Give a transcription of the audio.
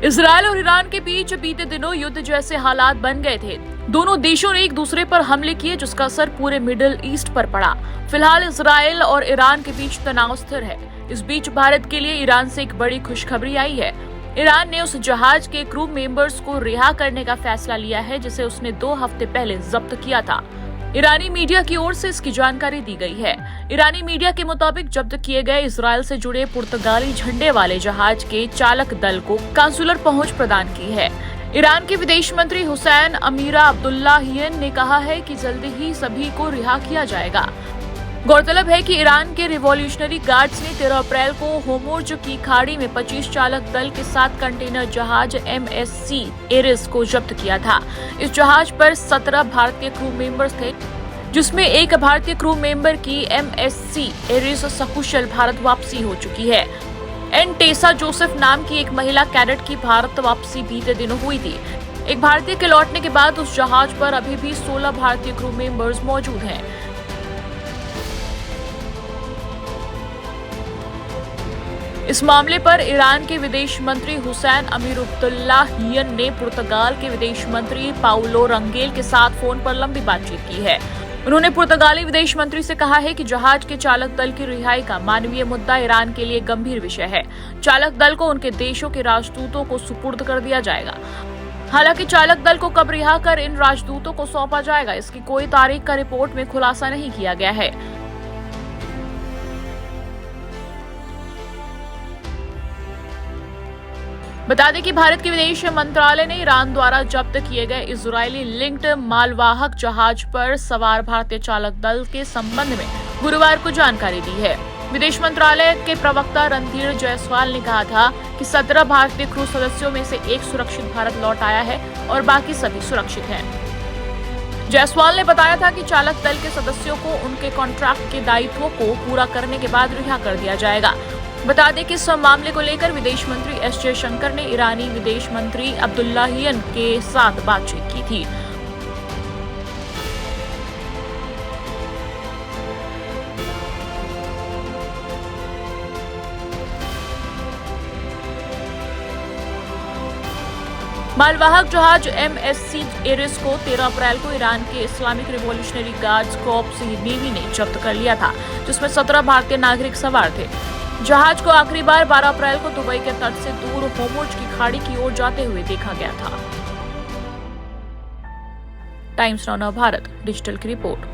Israel और Iran के बीच बीते दिनों युद्ध जैसे हालात बन गए थे। दोनों देशों ने एक दूसरे पर हमले किए, जिसका असर पूरे मिडिल ईस्ट पर पड़ा। फिलहाल इजरायल और ईरान के बीच तनाव स्थिर है। इस बीच भारत के लिए ईरान से एक बड़ी खुशखबरी आई है। ईरान ने उस जहाज के क्रू मेंबर्स को रिहा करने का फैसला लिया है, जिसे उसने 2 हफ्ते पहले जब्त किया था। ईरानी मीडिया की ओर से इसकी जानकारी दी गई है। ईरानी मीडिया के मुताबिक जब्त किए गए इजरायल से जुड़े पुर्तगाली झंडे वाले जहाज के चालक दल को कांसुलर पहुंच प्रदान की है। ईरान के विदेश मंत्री हुसैन अमीरा अब्दुल्लाहियन ने कहा है कि जल्दी ही सभी को रिहा किया जाएगा। गौरतलब है कि ईरान के रिवॉल्यूशनरी गार्ड्स ने 13 अप्रैल को होर्मुज की खाड़ी में 25 चालक दल के साथ कंटेनर जहाज MSC एरिस को जब्त किया था। इस जहाज पर 17 भारतीय क्रू मेंबर्स थे, जिसमें एक भारतीय क्रू मेंबर की MSC एरिस सकुशल भारत वापसी हो चुकी है। टेसा जोसेफ नाम की एक महिला कैडेट की भारत वापसी बीते दिनों हुई थी। एक भारतीय के लौटने के बाद उस जहाज पर अभी भी 16 भारतीय क्रू मेंबर्स मौजूद हैं। इस मामले पर ईरान के विदेश मंत्री हुसैन अमीर अब्दुल्लाहियन ने पुर्तगाल के विदेश मंत्री पाउलो रंगेल के साथ फोन पर लंबी बातचीत की है। उन्होंने पुर्तगाली विदेश मंत्री से कहा है कि जहाज के चालक दल की रिहाई का मानवीय मुद्दा ईरान के लिए गंभीर विषय है। चालक दल को उनके देशों के राजदूतों को सुपुर्द कर दिया जाएगा। हालांकि चालक दल को कब रिहा कर इन राजदूतों को सौंपा जाएगा, इसकी कोई तारीख का रिपोर्ट में खुलासा नहीं किया गया है। बता दें कि भारत के विदेश मंत्रालय ने ईरान द्वारा जब्त किए गए इजरायली लिंक्ड मालवाहक जहाज पर सवार भारतीय चालक दल के संबंध में गुरुवार को जानकारी दी है। विदेश मंत्रालय के प्रवक्ता रणधीर जायसवाल ने कहा था कि 17 भारतीय क्रू सदस्यों में से एक सुरक्षित भारत लौट आया है और बाकी सभी सुरक्षित हैं। जायसवाल ने बताया था कि चालक दल के सदस्यों को उनके कॉन्ट्रैक्ट के दायित्वों को पूरा करने के बाद रिहा कर दिया जाएगा। बता दें कि इस मामले को लेकर विदेश मंत्री S जयशंकर ने ईरानी विदेश मंत्री अब्दुल्लाहियन के साथ बातचीत की थी। मालवाहक जहाज MSC एरिस को 13 अप्रैल को ईरान के Islamic revolutionary guards corps navy ने जब्त कर लिया था, जिसमें 17 भारतीय नागरिक सवार थे। जहाज को आखिरी बार 12 अप्रैल को दुबई के तट से दूर होर्मुज की खाड़ी की ओर जाते हुए देखा गया था। टाइम्स नाउ भारत डिजिटल की रिपोर्ट।